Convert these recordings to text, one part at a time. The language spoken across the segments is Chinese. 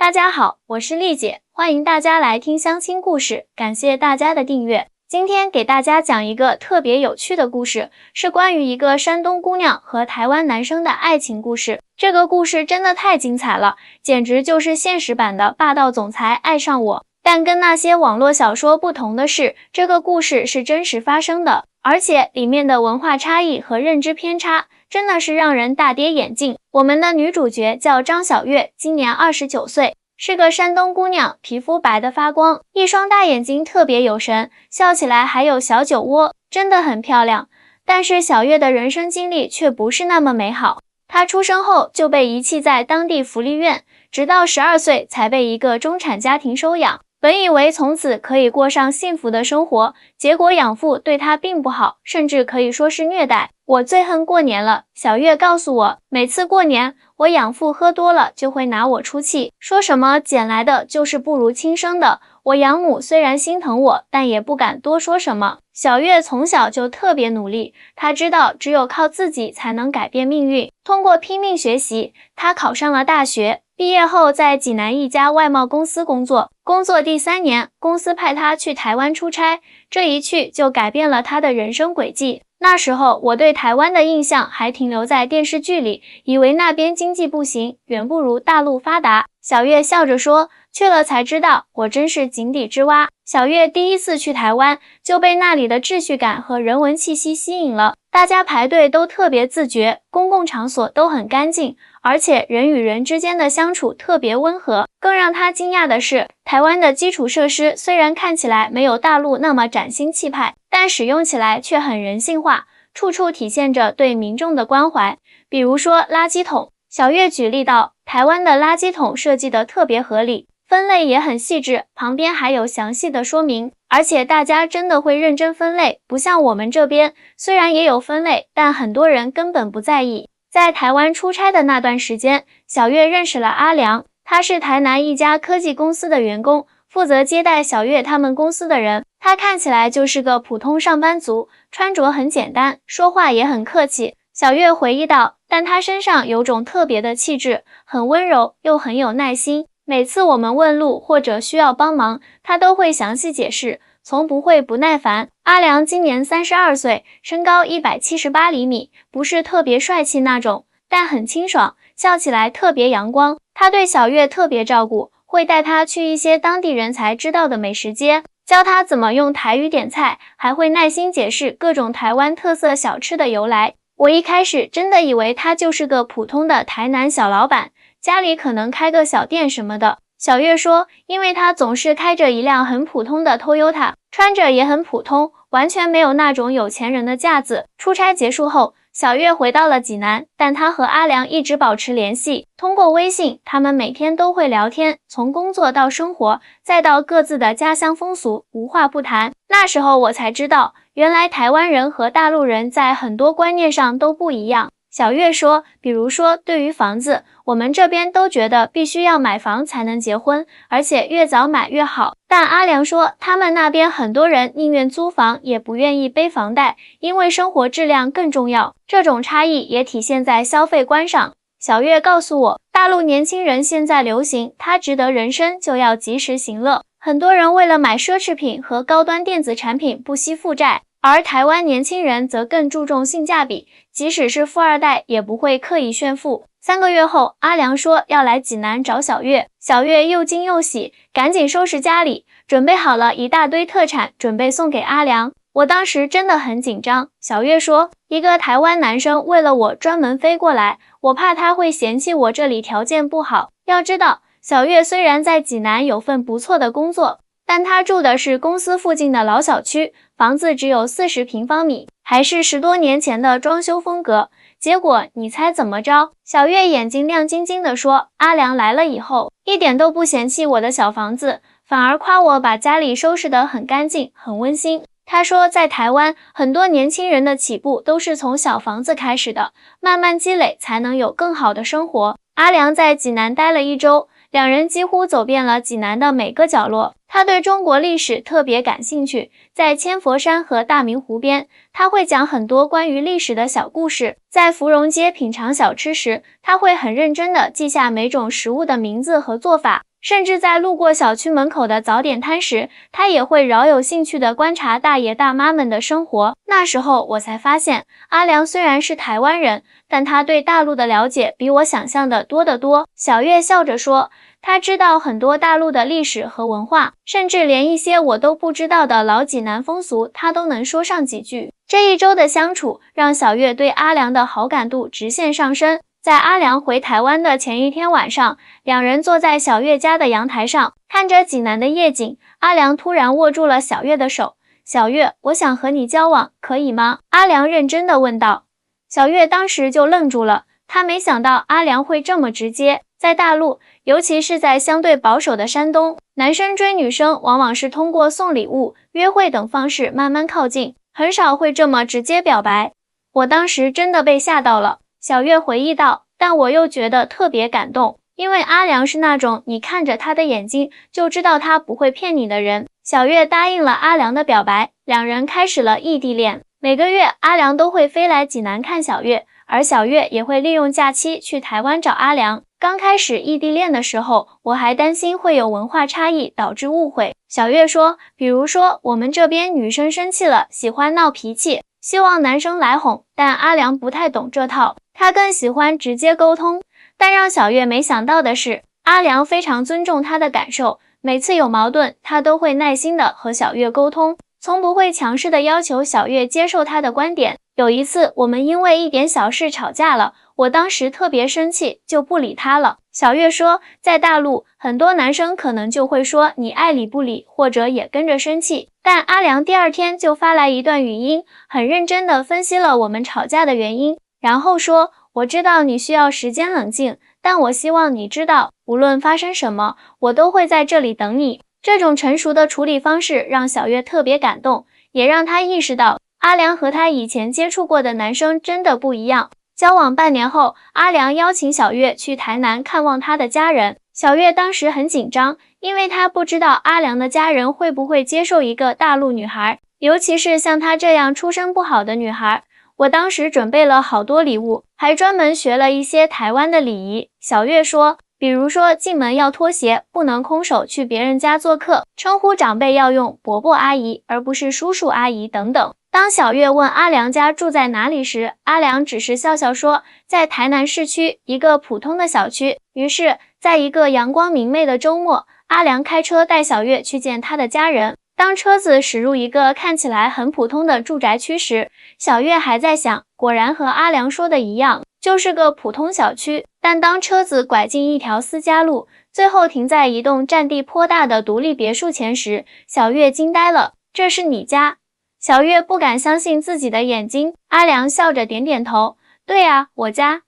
大家好，我是丽姐，欢迎大家来听相亲故事，感谢大家的订阅。今天给大家讲一个特别有趣的故事，是关于一个山东姑娘和台湾男生的爱情故事。这个故事真的太精彩了，简直就是现实版的霸道总裁爱上我。但跟那些网络小说不同的是，这个故事是真实发生的，而且里面的文化差异和认知偏差真的是让人大跌眼镜。我们的女主角叫张小月，今年29岁，是个山东姑娘，皮肤白得发光，一双大眼睛特别有神，笑起来还有小酒窝，真的很漂亮。但是小月的人生经历却不是那么美好，她出生后就被遗弃在当地福利院，直到12岁才被一个中产家庭收养。本以为从此可以过上幸福的生活，结果养父对她并不好，甚至可以说是虐待。我最恨过年了，小月告诉我，每次过年，我养父喝多了就会拿我出气，说什么捡来的就是不如亲生的。我养母虽然心疼我，但也不敢多说什么。小月从小就特别努力，她知道只有靠自己才能改变命运。通过拼命学习，她考上了大学。毕业后在济南一家外贸公司工作第3年，公司派他去台湾出差，这一去就改变了他的人生轨迹。那时候我对台湾的印象还停留在电视剧里，以为那边经济不行，远不如大陆发达。小月笑着说，去了才知道我真是井底之蛙。小月第一次去台湾就被那里的秩序感和人文气息吸引了，大家排队都特别自觉，公共场所都很干净，而且人与人之间的相处特别温和。更让他惊讶的是，台湾的基础设施虽然看起来没有大陆那么崭新气派，但使用起来却很人性化，处处体现着对民众的关怀。比如说垃圾桶，小月举例道，台湾的垃圾桶设计得特别合理，分类也很细致，旁边还有详细的说明，而且大家真的会认真分类，不像我们这边，虽然也有分类，但很多人根本不在意。在台湾出差的那段时间，小月认识了阿良，他是台南一家科技公司的员工，负责接待小月他们公司的人。他看起来就是个普通上班族，穿着很简单，说话也很客气。小月回忆道，但他身上有种特别的气质，很温柔又很有耐心。每次我们问路或者需要帮忙，他都会详细解释，从不会不耐烦。阿良今年32岁，身高178厘米，不是特别帅气那种，但很清爽，笑起来特别阳光。他对小月特别照顾，会带她去一些当地人才知道的美食街，教她怎么用台语点菜，还会耐心解释各种台湾特色小吃的由来。我一开始真的以为他就是个普通的台南小老板，家里可能开个小店什么的。小月说，因为他总是开着一辆很普通的 Toyota， 穿着也很普通，完全没有那种有钱人的架子。出差结束后，小月回到了济南，但他和阿良一直保持联系，通过微信，他们每天都会聊天，从工作到生活，再到各自的家乡风俗，无话不谈。那时候我才知道，原来台湾人和大陆人在很多观念上都不一样。小月说，比如说对于房子，我们这边都觉得必须要买房才能结婚，而且越早买越好。但阿良说，他们那边很多人宁愿租房也不愿意背房贷，因为生活质量更重要。这种差异也体现在消费观上。小月告诉我，大陆年轻人现在流行，他值得人生就要及时行乐。很多人为了买奢侈品和高端电子产品不惜负债，而台湾年轻人则更注重性价比，即使是富二代也不会刻意炫富。3个月后，阿良说要来济南找小月，小月又惊又喜，赶紧收拾家里，准备好了一大堆特产，准备送给阿良。我当时真的很紧张。小月说，一个台湾男生为了我专门飞过来，我怕他会嫌弃我这里条件不好。要知道，小月虽然在济南有份不错的工作，但他住的是公司附近的老小区，房子只有40平方米，还是10多年前的装修风格。结果你猜怎么着？小月眼睛亮晶晶地说，阿良来了以后，一点都不嫌弃我的小房子，反而夸我把家里收拾得很干净，很温馨。他说，在台湾，很多年轻人的起步都是从小房子开始的，慢慢积累才能有更好的生活。阿良在济南待了1周，两人几乎走遍了济南的每个角落。他对中国历史特别感兴趣，在千佛山和大明湖边，他会讲很多关于历史的小故事。在芙蓉街品尝小吃时，他会很认真地记下每种食物的名字和做法。甚至在路过小区门口的早点摊时，他也会饶有兴趣地观察大爷大妈们的生活。那时候我才发现，阿良虽然是台湾人，但他对大陆的了解比我想象的多得多。小月笑着说，他知道很多大陆的历史和文化，甚至连一些我都不知道的老济南风俗，他都能说上几句。这一周的相处，让小月对阿良的好感度直线上升。在阿良回台湾的前一天晚上，两人坐在小月家的阳台上，看着济南的夜景。阿良突然握住了小月的手，小月，我想和你交往，可以吗？阿良认真地问道。小月当时就愣住了，她没想到阿良会这么直接。在大陆，尤其是在相对保守的山东，男生追女生往往是通过送礼物、约会等方式慢慢靠近，很少会这么直接表白。我当时真的被吓到了。小月回忆道，但我又觉得特别感动，因为阿良是那种你看着他的眼睛就知道他不会骗你的人。小月答应了阿良的表白，两人开始了异地恋。每个月阿良都会飞来济南看小月，而小月也会利用假期去台湾找阿良。刚开始异地恋的时候，我还担心会有文化差异导致误会。小月说，比如说我们这边女生生气了，喜欢闹脾气，希望男生来哄，但阿良不太懂这套，他更喜欢直接沟通。但让小月没想到的是，阿良非常尊重他的感受，每次有矛盾，他都会耐心地和小月沟通，从不会强势地要求小月接受他的观点。有一次，我们因为一点小事吵架了，我当时特别生气，就不理他了。小月说，在大陆，很多男生可能就会说你爱理不理，或者也跟着生气。但阿良第二天就发来一段语音，很认真地分析了我们吵架的原因，然后说，我知道你需要时间冷静，但我希望你知道，无论发生什么，我都会在这里等你。这种成熟的处理方式让小月特别感动，也让她意识到阿良和他以前接触过的男生真的不一样。交往半年后，阿良邀请小月去台南看望他的家人。小月当时很紧张，因为她不知道阿良的家人会不会接受一个大陆女孩，尤其是像她这样出身不好的女孩。我当时准备了好多礼物，还专门学了一些台湾的礼仪。小月说，比如说进门要脱鞋，不能空手去别人家做客，称呼长辈要用伯伯阿姨，而不是叔叔阿姨等等。当小月问阿良家住在哪里时，阿良只是笑笑说，在台南市区一个普通的小区。于是，在一个阳光明媚的周末，阿良开车带小月去见他的家人。当车子驶入一个看起来很普通的住宅区时，小月还在想，果然和阿良说的一样，就是个普通小区。但当车子拐进一条私家路，最后停在一栋占地颇大的独立别墅前时，小月惊呆了，这是你家？小月不敢相信自己的眼睛，阿良笑着点点头，对啊，我家。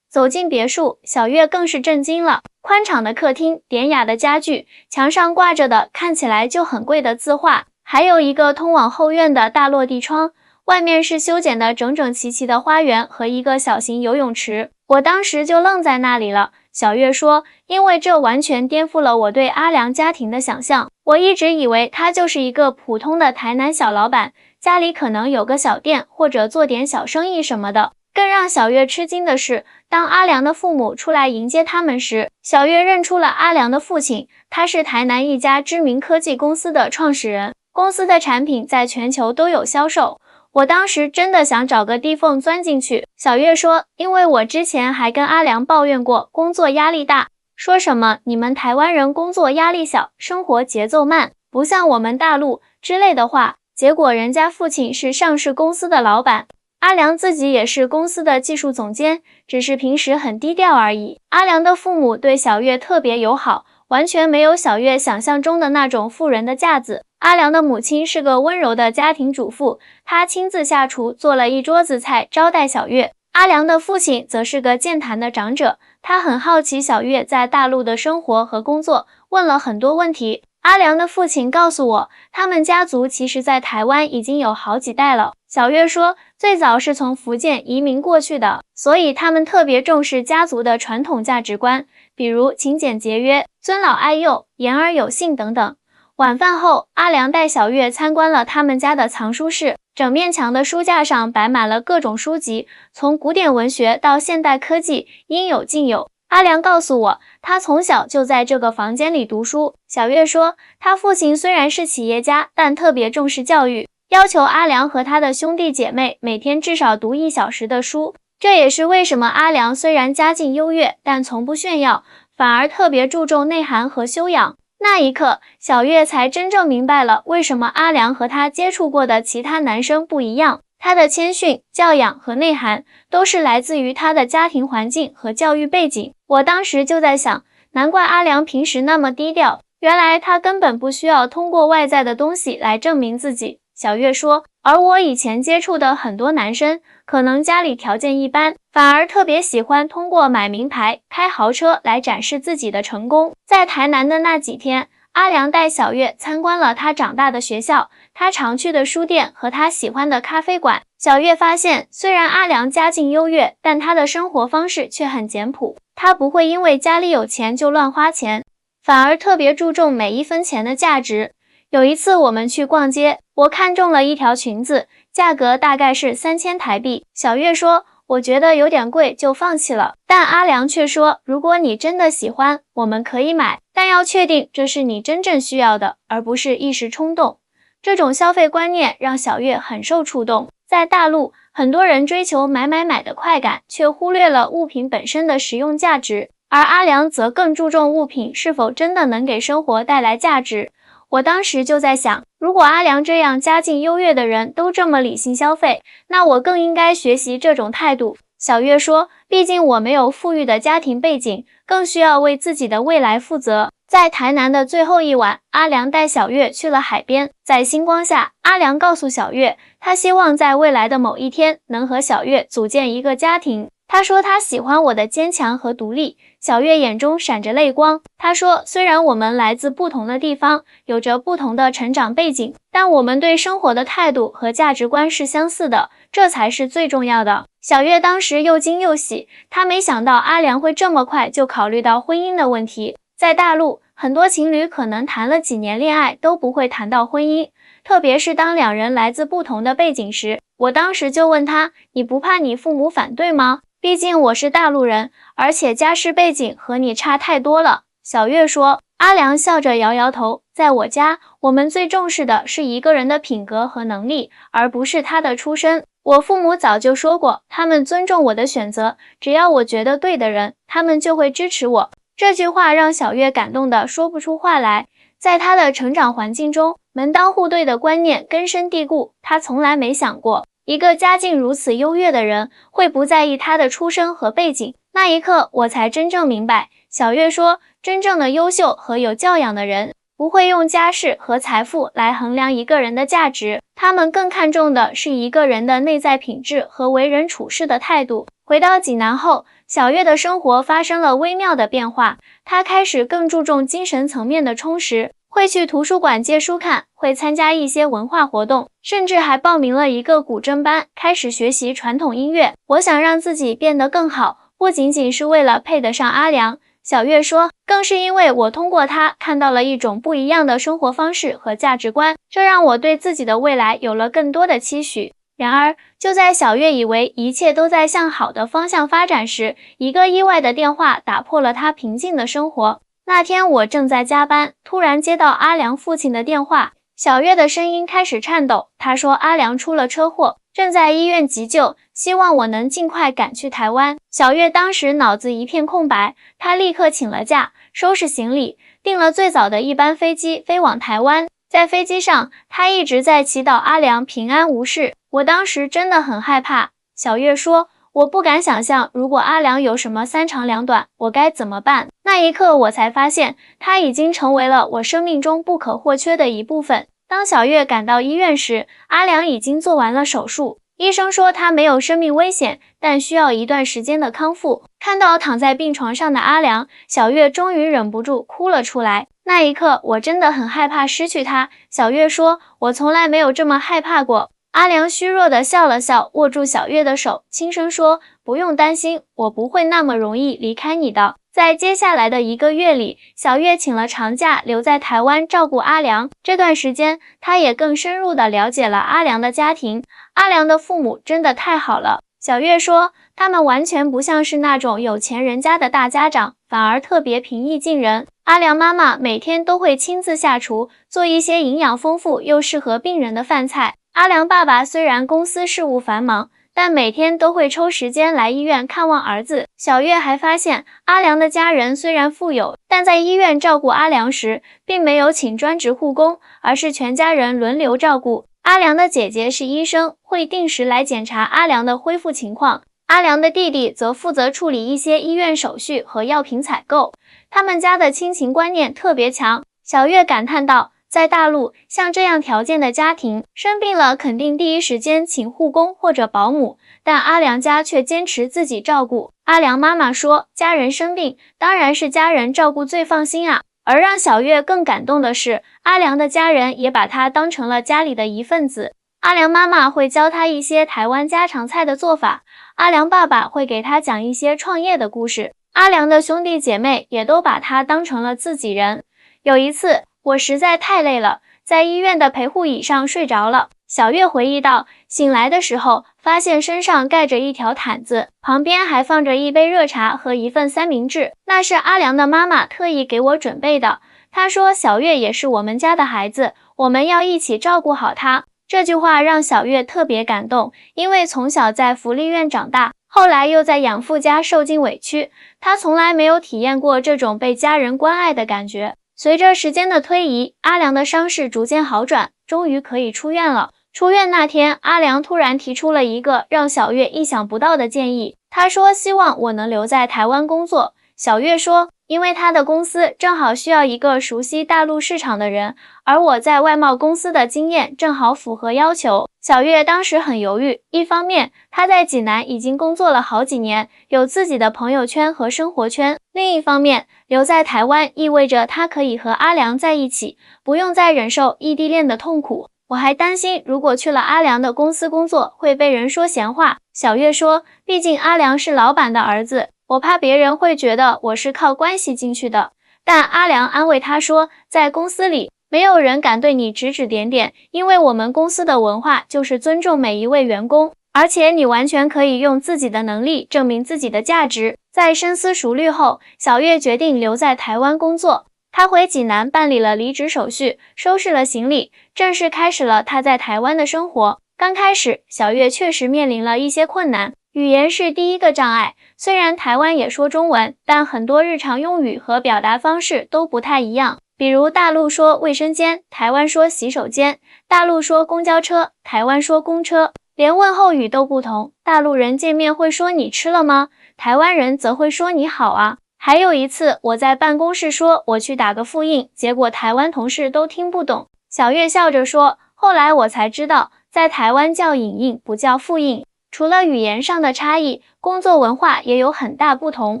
走进别墅，小月更是震惊了。宽敞的客厅，典雅的家具，墙上挂着的看起来就很贵的字画，还有一个通往后院的大落地窗，外面是修剪的整整齐齐的花园和一个小型游泳池。我当时就愣在那里了。小月说，因为这完全颠覆了我对阿良家庭的想象。我一直以为他就是一个普通的台南小老板，家里可能有个小店或者做点小生意什么的。更让小月吃惊的是，当阿良的父母出来迎接他们时，小月认出了阿良的父亲，他是台南一家知名科技公司的创始人，公司的产品在全球都有销售。我当时真的想找个地缝钻进去。小月说，因为我之前还跟阿良抱怨过工作压力大，说什么你们台湾人工作压力小，生活节奏慢，不像我们大陆之类的话，结果人家父亲是上市公司的老板，阿良自己也是公司的技术总监，只是平时很低调而已。阿良的父母对小月特别友好，完全没有小月想象中的那种富人的架子。阿良的母亲是个温柔的家庭主妇，她亲自下厨做了一桌子菜招待小月。阿良的父亲则是个健谈的长者，他很好奇小月在大陆的生活和工作，问了很多问题。阿良的父亲告诉我，他们家族其实在台湾已经有好几代了。小月说，最早是从福建移民过去的，所以他们特别重视家族的传统价值观，比如勤俭节约、尊老爱幼、言而有信等等。晚饭后，阿良带小月参观了他们家的藏书室，整面墙的书架上摆满了各种书籍，从古典文学到现代科技，应有尽有。阿良告诉我，他从小就在这个房间里读书。小月说，他父亲虽然是企业家，但特别重视教育，要求阿良和他的兄弟姐妹每天至少读1小时的书。这也是为什么阿良虽然家境优越，但从不炫耀，反而特别注重内涵和修养。那一刻，小月才真正明白了为什么阿良和他接触过的其他男生不一样。他的谦逊、教养和内涵都是来自于他的家庭环境和教育背景。我当时就在想，难怪阿良平时那么低调，原来他根本不需要通过外在的东西来证明自己。小月说，而我以前接触的很多男生，可能家里条件一般，反而特别喜欢通过买名牌、开豪车来展示自己的成功。在台南的那几天，阿良带小月参观了他长大的学校，他常去的书店和他喜欢的咖啡馆。小月发现，虽然阿良家境优越，但他的生活方式却很简朴。他不会因为家里有钱就乱花钱，反而特别注重每一分钱的价值。有一次我们去逛街，我看中了一条裙子，价格大概是3000台币。小月说，我觉得有点贵，就放弃了。但阿良却说，如果你真的喜欢，我们可以买，但要确定这是你真正需要的，而不是一时冲动。这种消费观念让小月很受触动。在大陆，很多人追求买的快感，却忽略了物品本身的实用价值，而阿良则更注重物品是否真的能给生活带来价值。我当时就在想，如果阿良这样家境优越的人都这么理性消费，那我更应该学习这种态度。小月说，毕竟我没有富裕的家庭背景，更需要为自己的未来负责。在台南的最后一晚，阿良带小月去了海边，在星光下，阿良告诉小月，他希望在未来的某一天能和小月组建一个家庭。他说他喜欢我的坚强和独立。小月眼中闪着泪光。他说，虽然我们来自不同的地方，有着不同的成长背景，但我们对生活的态度和价值观是相似的，这才是最重要的。小月当时又惊又喜，她没想到阿良会这么快就考虑到婚姻的问题。在大陆，很多情侣可能谈了几年恋爱都不会谈到婚姻，特别是当两人来自不同的背景时。我当时就问他，你不怕你父母反对吗？毕竟我是大陆人，而且家世背景和你差太多了。小月说。阿良笑着摇摇头，在我家，我们最重视的是一个人的品格和能力，而不是他的出身。我父母早就说过，他们尊重我的选择，只要我觉得对的人，他们就会支持我。这句话让小月感动得说不出话来。在她的成长环境中，门当户对的观念根深蒂固，她从来没想过，一个家境如此优越的人会不在意他的出身和背景。那一刻，我才真正明白，小月说，真正的优秀和有教养的人，不会用家世和财富来衡量一个人的价值，他们更看重的是一个人的内在品质和为人处事的态度。回到济南后，小月的生活发生了微妙的变化，她开始更注重精神层面的充实，会去图书馆借书看，会参加一些文化活动，甚至还报名了一个古筝班，开始学习传统音乐。我想让自己变得更好，不仅仅是为了配得上阿良，小月说，更是因为我通过他看到了一种不一样的生活方式和价值观，这让我对自己的未来有了更多的期许。然而，就在小月以为一切都在向好的方向发展时，一个意外的电话打破了她平静的生活。那天我正在加班，突然接到阿良父亲的电话，小月的声音开始颤抖。他说阿良出了车祸，正在医院急救，希望我能尽快赶去台湾。小月当时脑子一片空白，她立刻请了假，收拾行李，订了最早的一班飞机飞往台湾。在飞机上，她一直在祈祷阿良平安无事。我当时真的很害怕。小月说，我不敢想象，如果阿良有什么三长两短，我该怎么办？那一刻我才发现，他已经成为了我生命中不可或缺的一部分。当小月赶到医院时，阿良已经做完了手术，医生说他没有生命危险，但需要一段时间的康复。看到躺在病床上的阿良，小月终于忍不住哭了出来。那一刻我真的很害怕失去他。小月说，我从来没有这么害怕过。阿良虚弱地笑了笑，握住小月的手，轻声说，不用担心，我不会那么容易离开你的。在接下来的1个月里，小月请了长假留在台湾照顾阿良。这段时间，她也更深入地了解了阿良的家庭。阿良的父母真的太好了。小月说，他们完全不像是那种有钱人家的大家长，反而特别平易近人。阿良妈妈每天都会亲自下厨，做一些营养丰富又适合病人的饭菜。阿良爸爸虽然公司事务繁忙，但每天都会抽时间来医院看望儿子。小月还发现，阿良的家人虽然富有，但在医院照顾阿良时，并没有请专职护工，而是全家人轮流照顾。阿良的姐姐是医生，会定时来检查阿良的恢复情况。阿良的弟弟则负责处理一些医院手续和药品采购。他们家的亲情观念特别强。小月感叹道，在大陆，像这样条件的家庭，生病了肯定第一时间请护工或者保姆，但阿良家却坚持自己照顾。阿良妈妈说，家人生病，当然是家人照顾最放心啊。而让小月更感动的是，阿良的家人也把他当成了家里的一份子。阿良妈妈会教他一些台湾家常菜的做法，阿良爸爸会给他讲一些创业的故事，阿良的兄弟姐妹也都把他当成了自己人。有一次，我实在太累了，在医院的陪护椅上睡着了。小月回忆道，醒来的时候，发现身上盖着一条毯子，旁边还放着一杯热茶和一份三明治，那是阿良的妈妈特意给我准备的。她说，小月也是我们家的孩子，我们要一起照顾好她。这句话让小月特别感动，因为从小在福利院长大，后来又在养父家受尽委屈，她从来没有体验过这种被家人关爱的感觉。随着时间的推移，阿良的伤势逐渐好转，终于可以出院了。出院那天，阿良突然提出了一个让小月意想不到的建议，他说希望我能留在台湾工作。小月说，因为他的公司正好需要一个熟悉大陆市场的人，而我在外贸公司的经验正好符合要求。小月当时很犹豫，一方面她在济南已经工作了好几年，有自己的朋友圈和生活圈，另一方面留在台湾意味着她可以和阿良在一起，不用再忍受异地恋的痛苦。我还担心如果去了阿良的公司工作会被人说闲话。小月说，毕竟阿良是老板的儿子，我怕别人会觉得我是靠关系进去的。但阿良安慰他说，在公司里没有人敢对你指指点点，因为我们公司的文化就是尊重每一位员工，而且你完全可以用自己的能力证明自己的价值。在深思熟虑后，小月决定留在台湾工作。她回济南办理了离职手续，收拾了行李，正式开始了她在台湾的生活。刚开始，小月确实面临了一些困难，语言是第一个障碍。虽然台湾也说中文，但很多日常用语和表达方式都不太一样。比如大陆说卫生间，台湾说洗手间；大陆说公交车，台湾说公车。连问候语都不同，大陆人见面会说你吃了吗？台湾人则会说你好啊。还有一次，我在办公室说我去打个复印，结果台湾同事都听不懂。小月笑着说，后来我才知道，在台湾叫影印，不叫复印。除了语言上的差异，工作文化也有很大不同。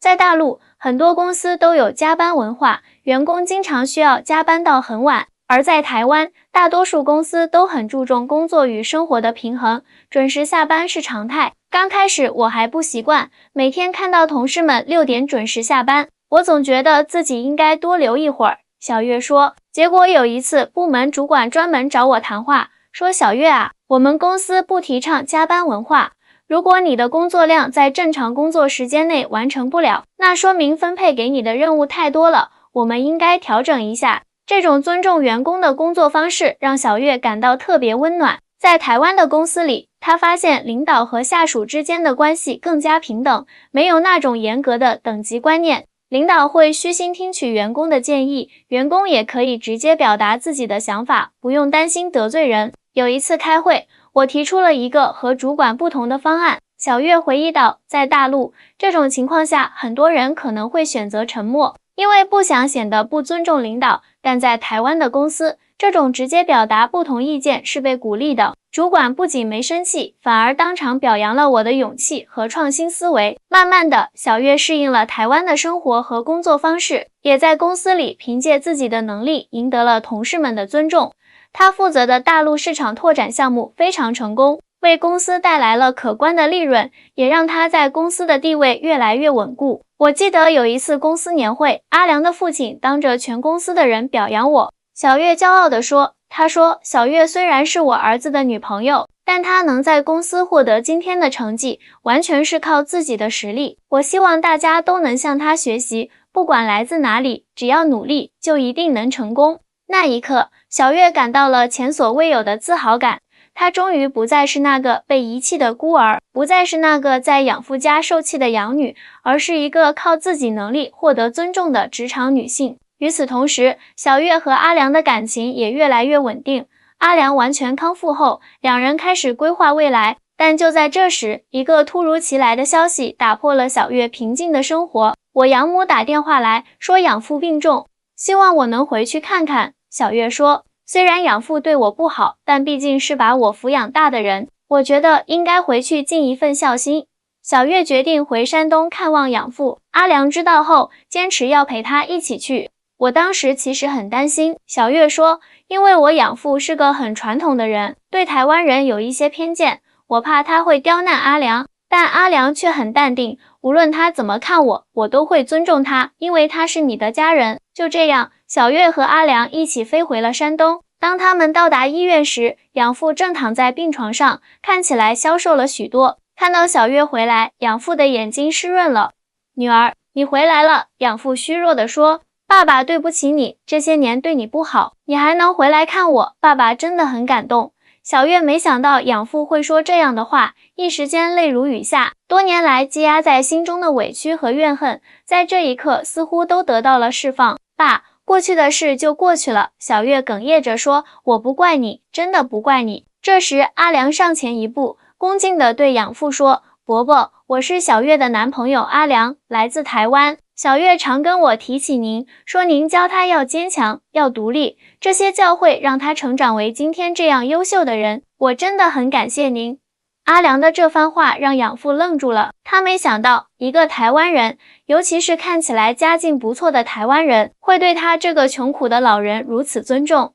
在大陆，很多公司都有加班文化，员工经常需要加班到很晚。而在台湾，大多数公司都很注重工作与生活的平衡，准时下班是常态。刚开始我还不习惯，每天看到同事们6点准时下班，我总觉得自己应该多留一会儿。小月说，结果有一次部门主管专门找我谈话，说小月啊，我们公司不提倡加班文化，如果你的工作量在正常工作时间内完成不了，那说明分配给你的任务太多了，我们应该调整一下。这种尊重员工的工作方式让小月感到特别温暖。在台湾的公司里，她发现领导和下属之间的关系更加平等，没有那种严格的等级观念。领导会虚心听取员工的建议，员工也可以直接表达自己的想法，不用担心得罪人。有一次开会，我提出了一个和主管不同的方案。小月回忆道，在大陆，这种情况下，很多人可能会选择沉默，因为不想显得不尊重领导，但在台湾的公司，这种直接表达不同意见是被鼓励的。主管不仅没生气，反而当场表扬了我的勇气和创新思维。慢慢的，小月适应了台湾的生活和工作方式，也在公司里凭借自己的能力赢得了同事们的尊重。她负责的大陆市场拓展项目非常成功，为公司带来了可观的利润，也让她在公司的地位越来越稳固。我记得有一次公司年会，阿良的父亲当着全公司的人表扬我。小月骄傲地说，他说小月虽然是我儿子的女朋友，但她能在公司获得今天的成绩，完全是靠自己的实力。我希望大家都能向她学习，不管来自哪里，只要努力，就一定能成功。那一刻，小月感到了前所未有的自豪感。她终于不再是那个被遗弃的孤儿，不再是那个在养父家受气的养女，而是一个靠自己能力获得尊重的职场女性。与此同时，小月和阿良的感情也越来越稳定。阿良完全康复后，两人开始规划未来。但就在这时，一个突如其来的消息打破了小月平静的生活。我养母打电话来说养父病重，希望我能回去看看。小月说，虽然养父对我不好，但毕竟是把我抚养大的人，我觉得应该回去尽一份孝心。小月决定回山东看望养父。阿良知道后，坚持要陪他一起去。我当时其实很担心，小月说，因为我养父是个很传统的人，对台湾人有一些偏见，我怕他会刁难阿良。但阿良却很淡定，无论他怎么看我，我都会尊重他，因为他是你的家人。就这样，小月和阿良一起飞回了山东。当他们到达医院时，养父正躺在病床上，看起来消瘦了许多。看到小月回来，养父的眼睛湿润了。女儿，你回来了，养父虚弱地说，爸爸对不起你，这些年对你不好，你还能回来看我，爸爸真的很感动。小月没想到养父会说这样的话，一时间泪如雨下。多年来积压在心中的委屈和怨恨，在这一刻似乎都得到了释放。爸，过去的事就过去了。小月哽咽着说，我不怪你，真的不怪你。这时阿良上前一步，恭敬地对养父说，伯伯，我是小月的男朋友阿良，来自台湾。小月常跟我提起您，说您教她要坚强，要独立，这些教诲让她成长为今天这样优秀的人，我真的很感谢您。阿良的这番话让养父愣住了，他没想到一个台湾人，尤其是看起来家境不错的台湾人，会对他这个穷苦的老人如此尊重。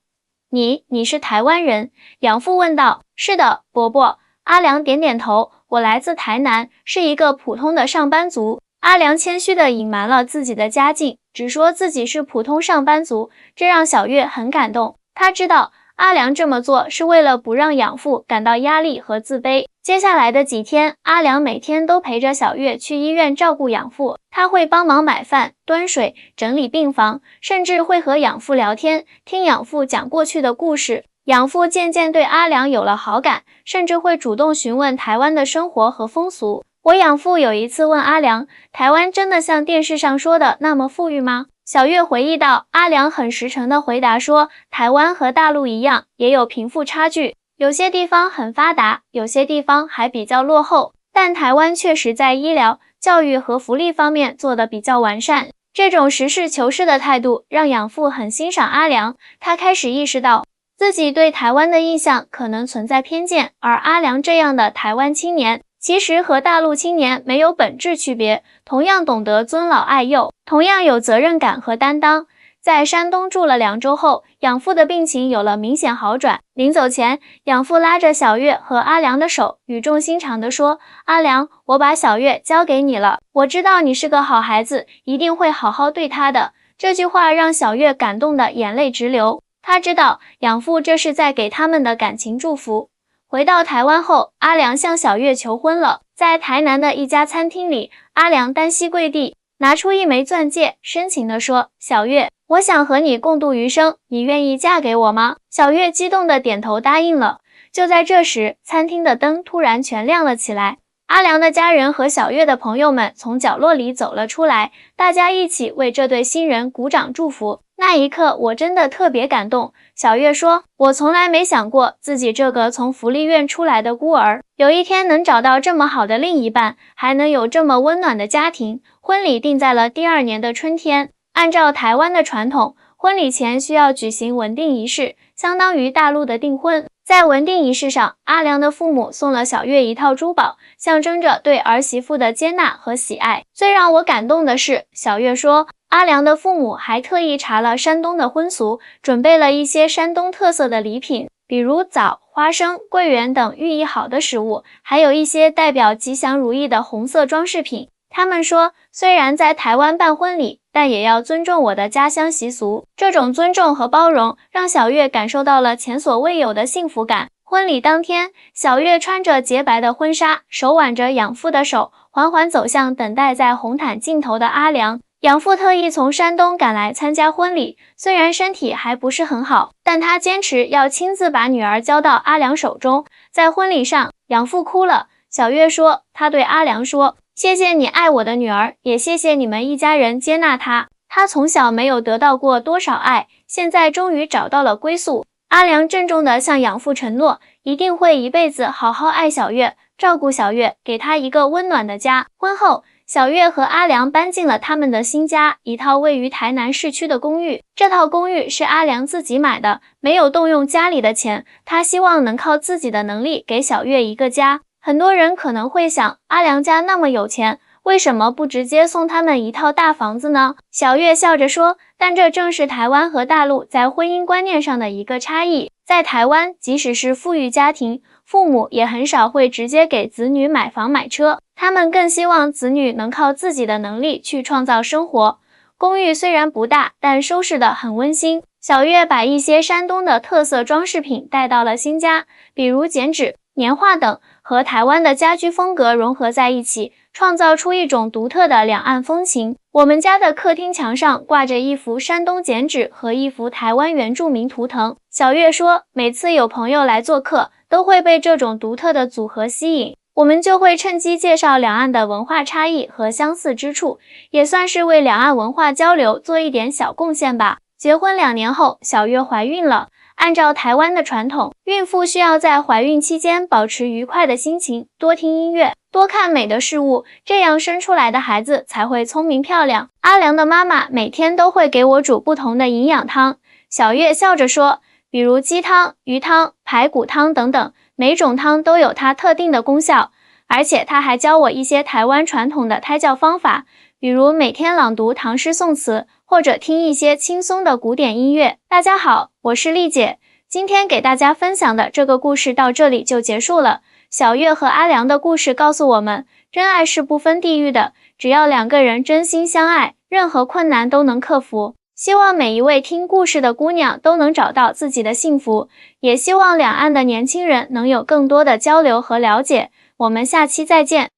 你是台湾人？养父问道。是的，伯伯。阿良点点头，我来自台南，是一个普通的上班族。阿良谦虚地隐瞒了自己的家境，只说自己是普通上班族，这让小月很感动。他知道阿良这么做是为了不让养父感到压力和自卑。接下来的几天，阿良每天都陪着小月去医院照顾养父，他会帮忙买饭、端水、整理病房，甚至会和养父聊天，听养父讲过去的故事。养父渐渐对阿良有了好感，甚至会主动询问台湾的生活和风俗。我养父有一次问阿良，台湾真的像电视上说的那么富裕吗？小月回忆道，阿良很实诚地回答说，台湾和大陆一样，也有贫富差距，有些地方很发达，有些地方还比较落后，但台湾确实在医疗、教育和福利方面做得比较完善。这种实事求是的态度让养父很欣赏阿良，他开始意识到自己对台湾的印象可能存在偏见，而阿良这样的台湾青年其实和大陆青年没有本质区别，同样懂得尊老爱幼，同样有责任感和担当。在山东住了2周后，养父的病情有了明显好转。临走前，养父拉着小月和阿良的手，语重心长地说，阿良，我把小月交给你了，我知道你是个好孩子，一定会好好对她的。这句话让小月感动得眼泪直流，她知道养父这是在给他们的感情祝福。回到台湾后，阿良向小月求婚了。在台南的一家餐厅里，阿良单膝跪地，拿出一枚钻戒，深情地说，小月，我想和你共度余生，你愿意嫁给我吗？小月激动地点头答应了。就在这时，餐厅的灯突然全亮了起来。阿良的家人和小月的朋友们从角落里走了出来，大家一起为这对新人鼓掌祝福。那一刻，我真的特别感动。小月说，我从来没想过自己这个从福利院出来的孤儿，有一天能找到这么好的另一半，还能有这么温暖的家庭。婚礼定在了第2年的春天。按照台湾的传统，婚礼前需要举行文定仪式，相当于大陆的订婚。在文定仪式上，阿良的父母送了小月一套珠宝，象征着对儿媳妇的接纳和喜爱。最让我感动的是，小月说，阿良的父母还特意查了山东的婚俗，准备了一些山东特色的礼品，比如枣、花生、桂圆等寓意好的食物，还有一些代表吉祥如意的红色装饰品。他们说，虽然在台湾办婚礼，但也要尊重我的家乡习俗。这种尊重和包容，让小月感受到了前所未有的幸福感。婚礼当天，小月穿着洁白的婚纱，手挽着养父的手，缓缓走向等待在红毯尽头的阿良。养父特意从山东赶来参加婚礼，虽然身体还不是很好，但他坚持要亲自把女儿交到阿良手中。在婚礼上，养父哭了。小月说，他对阿良说，谢谢你爱我的女儿，也谢谢你们一家人接纳她。她从小没有得到过多少爱，现在终于找到了归宿。阿良郑重地向养父承诺，一定会一辈子好好爱小月，照顾小月，给她一个温暖的家。婚后，小月和阿良搬进了他们的新家，一套位于台南市区的公寓。这套公寓是阿良自己买的，没有动用家里的钱，他希望能靠自己的能力给小月一个家。很多人可能会想，阿良家那么有钱，为什么不直接送他们一套大房子呢？小月笑着说，但这正是台湾和大陆在婚姻观念上的一个差异。在台湾，即使是富裕家庭，父母也很少会直接给子女买房买车，他们更希望子女能靠自己的能力去创造生活。公寓虽然不大，但收拾得很温馨。小月把一些山东的特色装饰品带到了新家，比如剪纸、年画等，和台湾的家居风格融合在一起，创造出一种独特的两岸风情。我们家的客厅墙上挂着一幅山东剪纸和一幅台湾原住民图腾。小月说，每次有朋友来做客，都会被这种独特的组合吸引，我们就会趁机介绍两岸的文化差异和相似之处，也算是为两岸文化交流做一点小贡献吧。结婚2年后，小月怀孕了。按照台湾的传统，孕妇需要在怀孕期间保持愉快的心情，多听音乐，多看美的事物，这样生出来的孩子才会聪明漂亮。阿良的妈妈每天都会给我煮不同的营养汤，小月笑着说，比如鸡汤、鱼汤、排骨汤等等，每种汤都有它特定的功效。而且她还教我一些台湾传统的胎教方法，比如每天朗读唐诗宋词，或者听一些轻松的古典音乐。大家好，我是丽姐，今天给大家分享的这个故事到这里就结束了。小月和阿良的故事告诉我们，真爱是不分地域的，只要2个人真心相爱，任何困难都能克服。希望每一位听故事的姑娘都能找到自己的幸福，也希望两岸的年轻人能有更多的交流和了解。我们下期再见。